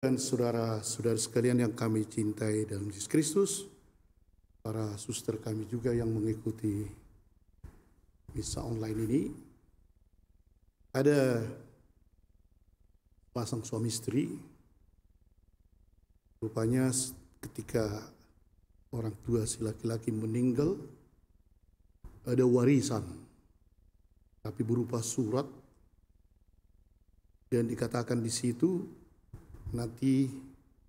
Dan saudara-saudara sekalian yang kami cintai dalam Yesus Kristus, para suster kami juga yang mengikuti misa online ini, ada pasang suami istri. Rupanya ketika orang tua si laki-laki meninggal, ada warisan, tapi berupa surat, dan dikatakan di situ, nanti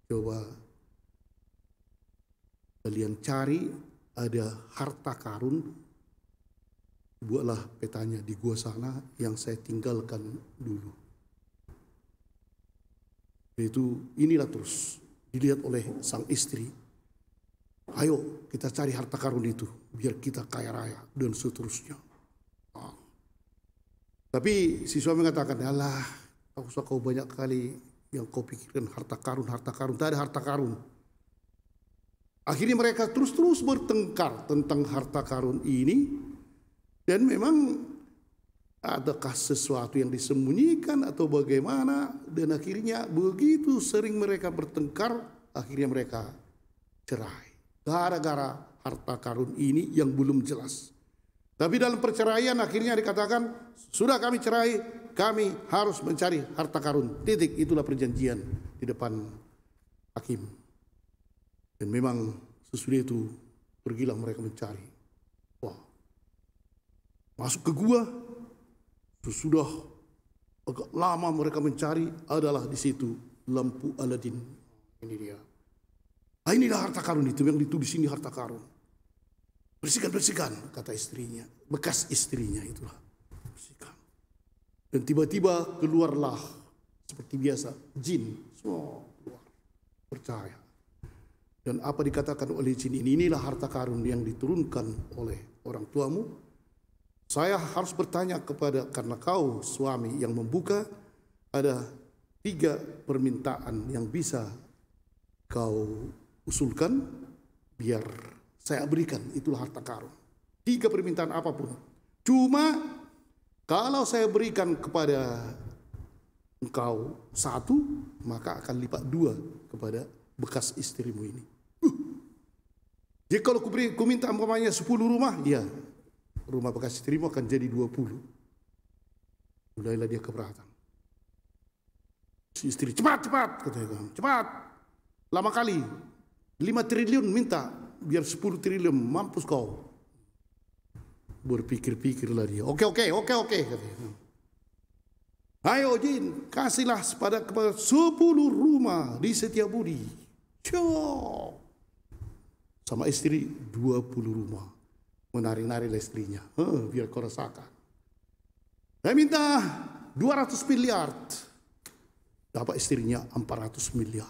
coba kalian cari ada harta karun, buatlah petanya di gua sana yang saya tinggalkan dulu. Itu inilah terus dilihat oleh sang istri. Ayo kita cari harta karun itu biar kita kaya raya dan seterusnya. Tapi si suami mengatakan, alah, kau banyak kali yang kau pikirkan harta karun, tak ada harta karun. Akhirnya mereka terus bertengkar tentang harta karun ini, dan memang adakah sesuatu yang disembunyikan atau bagaimana, dan akhirnya begitu sering mereka bertengkar, akhirnya mereka cerai. Gara-gara harta karun ini yang belum jelas. Tapi dalam perceraian akhirnya dikatakan, sudah kami cerai, kami harus mencari harta karun. Titik, itulah perjanjian di depan hakim. Dan memang sesudah itu pergilah mereka mencari. Wah, masuk ke gua, sesudah agak lama mereka mencari, adalah di situ lampu Aladin. Ini dia. Nah, inilah harta karun itu yang ditulis ini, harta karun. Bersihkan, kata istrinya, bekas istrinya itulah. Bersihkan. Dan tiba-tiba keluarlah seperti biasa jin, semua keluar, percaya. Dan apa dikatakan oleh jin ini, inilah harta karun yang diturunkan oleh orang tuamu. Saya harus bertanya karena kau suami yang membuka, ada 3 permintaan yang bisa kau usulkan, biar saya berikan, itulah harta karun. 3 permintaan apapun. Cuma kalau saya berikan kepada engkau 1, maka akan lipat 2 kepada bekas istrimu ini. Jadi kalau ku minta umpamanya 10 rumah, ya rumah bekas istrimu akan jadi 20. Mulailah dia keberatan. Si istri, cepat, katanya, cepat, lama kali, 5 triliun minta, biar 10 triliun, mampus kau. Berpikir-pikirlah dia. Oke, katanya. Ayo jin, kasihlah kepada 10 rumah di Setiabudi. Sama istri 20 rumah. Menari-nari istrinya. Biar kau rasakan. Saya minta 200 miliar. Dapat istrinya 400 miliar.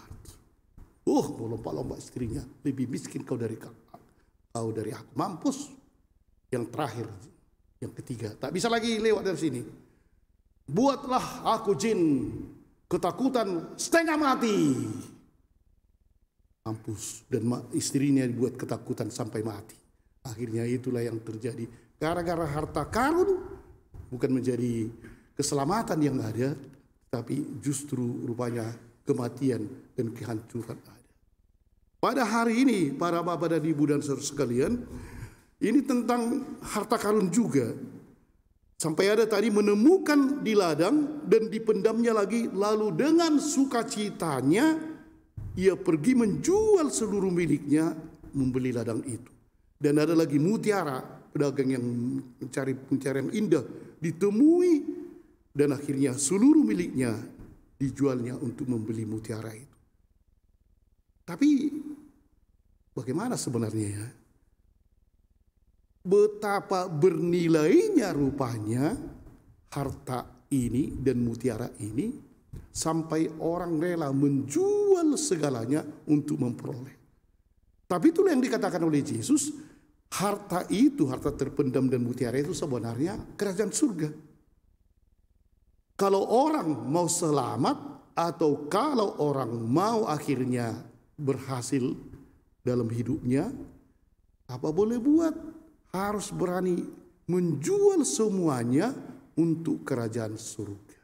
Mau lompat-lompat istrinya. Lebih miskin kau dari aku. Mampus. Yang terakhir, yang ketiga, tak bisa lagi lewat dari sini. Buatlah aku jin ketakutan setengah mati. Mampus. Dan istrinya dibuat ketakutan sampai mati. Akhirnya itulah yang terjadi. Gara-gara harta karun bukan menjadi keselamatan yang ada, tapi justru rupanya kematian dan kehancuran ada. Pada hari ini, para bapak dan ibu dan saudara sekalian, ini tentang harta karun juga. Sampai ada tadi menemukan di ladang dan dipendamnya lagi, lalu dengan sukacitanya ia pergi menjual seluruh miliknya, membeli ladang itu. Dan ada lagi mutiara, pedagang yang mencari mutiara yang indah, ditemui dan akhirnya seluruh miliknya dijualnya untuk membeli mutiara itu. Tapi bagaimana sebenarnya ya? Betapa bernilainya rupanya harta ini dan mutiara ini sampai orang rela menjual segalanya untuk memperoleh. Tapi itulah yang dikatakan oleh Yesus, harta itu, harta terpendam dan mutiara itu sebenarnya kerajaan surga. Kalau orang mau selamat atau kalau orang mau akhirnya berhasil dalam hidupnya, apa boleh buat? Harus berani menjual semuanya untuk kerajaan surga.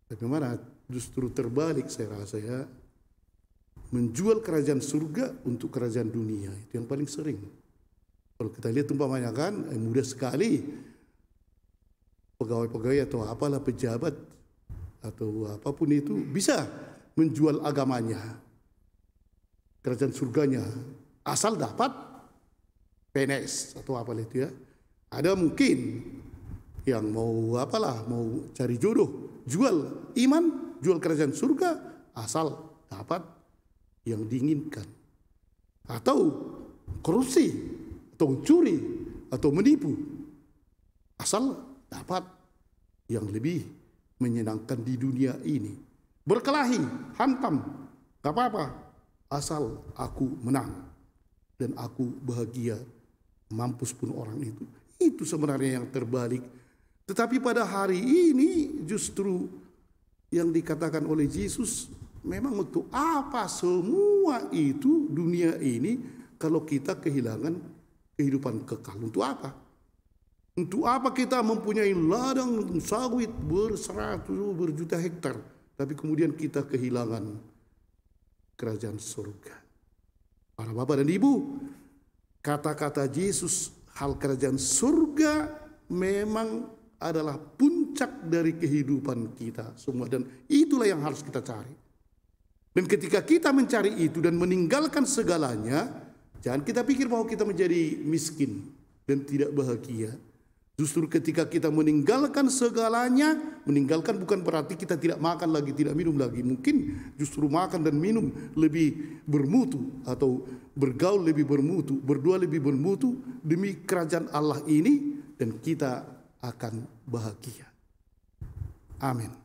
Bagaimana justru terbalik saya rasa ya. Menjual kerajaan surga untuk kerajaan dunia, itu yang paling sering. Kalau kita lihat umpamanya kan, mudah sekali pegawai-pegawai atau apalah pejabat atau apapun itu bisa menjual agamanya, kerajaan surganya, asal dapat PNS atau apalah itu ya. Ada mungkin yang mau apalah, mau cari jodoh, jual iman, jual kerajaan surga, asal dapat yang diinginkan. Atau korupsi, atau mencuri, atau menipu, asal dapat yang lebih menyenangkan di dunia ini. Berkelahi, hantam, gak apa-apa, asal aku menang dan aku bahagia, mampus pun orang itu. Itu sebenarnya yang terbalik. Tetapi pada hari ini justru yang dikatakan oleh Yesus, memang untuk apa semua itu dunia ini kalau kita kehilangan kehidupan kekal? Untuk apa? Untuk apa kita mempunyai ladang sawit berjuta hektar, tapi kemudian kita kehilangan kerajaan surga? Para bapak dan ibu, kata-kata Yesus hal kerajaan surga memang adalah puncak dari kehidupan kita semua, dan itulah yang harus kita cari. Dan ketika kita mencari itu dan meninggalkan segalanya, jangan kita pikir bahwa kita menjadi miskin dan tidak bahagia. Justru ketika kita meninggalkan segalanya, meninggalkan bukan berarti kita tidak makan lagi, tidak minum lagi. Mungkin justru makan dan minum lebih bermutu, atau bergaul lebih bermutu, berdua lebih bermutu demi kerajaan Allah ini, dan kita akan bahagia. Amin.